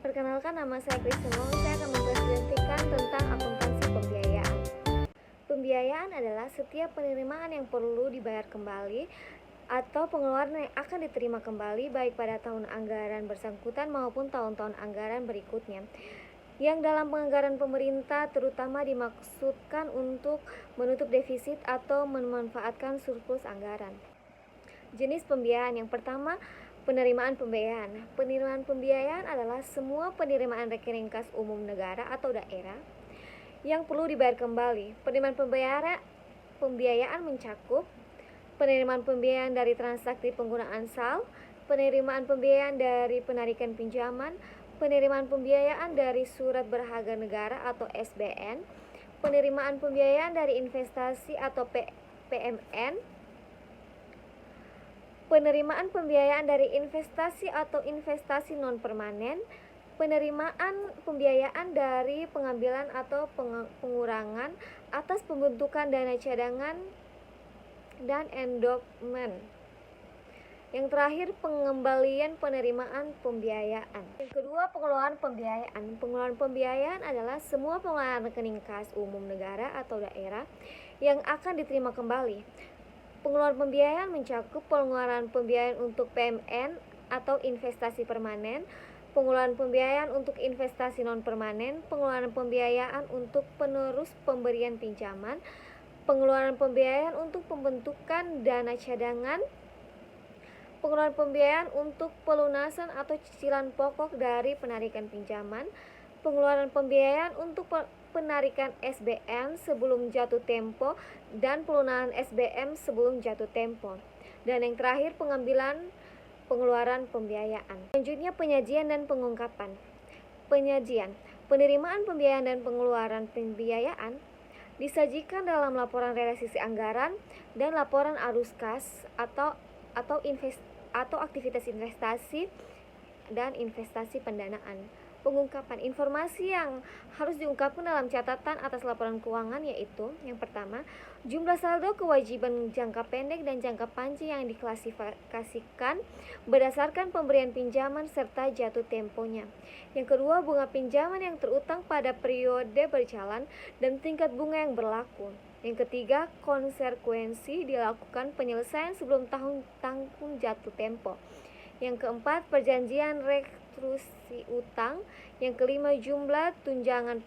Perkenalkan, nama saya Krisno. Saya akan mempresentasikan tentang akuntansi pembiayaan. Pembiayaan adalah setiap penerimaan yang perlu dibayar kembali atau pengeluaran yang akan diterima kembali baik pada tahun anggaran bersangkutan maupun tahun-tahun anggaran berikutnya, yang dalam penganggaran pemerintah terutama dimaksudkan untuk menutup defisit atau memanfaatkan surplus anggaran. Jenis pembiayaan yang pertama, penerimaan pembiayaan. Penerimaan pembiayaan adalah semua penerimaan rekening kas umum negara atau daerah yang perlu dibayar kembali. Penerimaan pembiayaan mencakup penerimaan pembiayaan dari transaksi penggunaan sal, penerimaan pembiayaan dari penarikan pinjaman, penerimaan pembiayaan dari surat berharga negara atau SBN, penerimaan pembiayaan dari investasi atau PMN, penerimaan pembiayaan dari investasi atau investasi non-permanen, penerimaan pembiayaan dari pengambilan atau pengurangan atas pembentukan dana cadangan dan endowment. Yang terakhir, pengembalian penerimaan pembiayaan. Yang kedua, pengelolaan pembiayaan. Pengelolaan pembiayaan adalah semua pengelolaan rekening kas umum negara atau daerah yang akan diterima kembali. Pengeluaran pembiayaan mencakup pengeluaran pembiayaan untuk PMN atau investasi permanen, pengeluaran pembiayaan untuk investasi non-permanen, pengeluaran pembiayaan untuk penerus pemberian pinjaman, pengeluaran pembiayaan untuk pembentukan dana cadangan, pengeluaran pembiayaan untuk pelunasan atau cicilan pokok dari penarikan pinjaman, pengeluaran pembiayaan untuk penarikan SBM sebelum jatuh tempo dan pelunasan SBM sebelum jatuh tempo. Dan yang terakhir, pengeluaran pembiayaan. Selanjutnya, penyajian dan pengungkapan. Penyajian, penerimaan pembiayaan dan pengeluaran pembiayaan disajikan dalam laporan realisasi anggaran dan laporan arus kas atau aktivitas investasi dan investasi pendanaan. Pengungkapan, informasi yang harus diungkapkan dalam catatan atas laporan keuangan yaitu: yang pertama, jumlah saldo kewajiban jangka pendek dan jangka panjang yang diklasifikasikan berdasarkan pemberian pinjaman serta jatuh temponya. Yang kedua, bunga pinjaman yang terutang pada periode berjalan dan tingkat bunga yang berlaku. Yang ketiga, konsekuensi dilakukan penyelesaian sebelum tahun jatuh tempo. Yang keempat, perjanjian restitusi utang. Yang kelima, jumlah tunjangan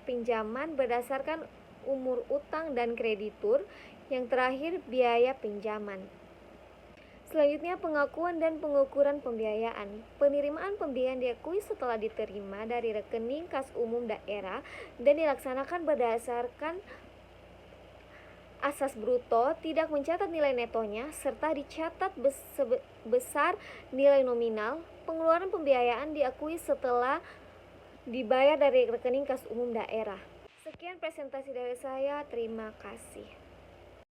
pinjaman berdasarkan umur utang dan kreditur. Yang terakhir, biaya pinjaman. Selanjutnya, pengakuan dan pengukuran pembiayaan. Penerimaan pembiayaan diakui setelah diterima dari rekening kas umum daerah dan dilaksanakan berdasarkan asas bruto, tidak mencatat nilai netonya, serta dicatat besar nilai nominal. Pengeluaran pembiayaan diakui setelah dibayar dari rekening kas umum daerah. Sekian presentasi dari saya, terima kasih.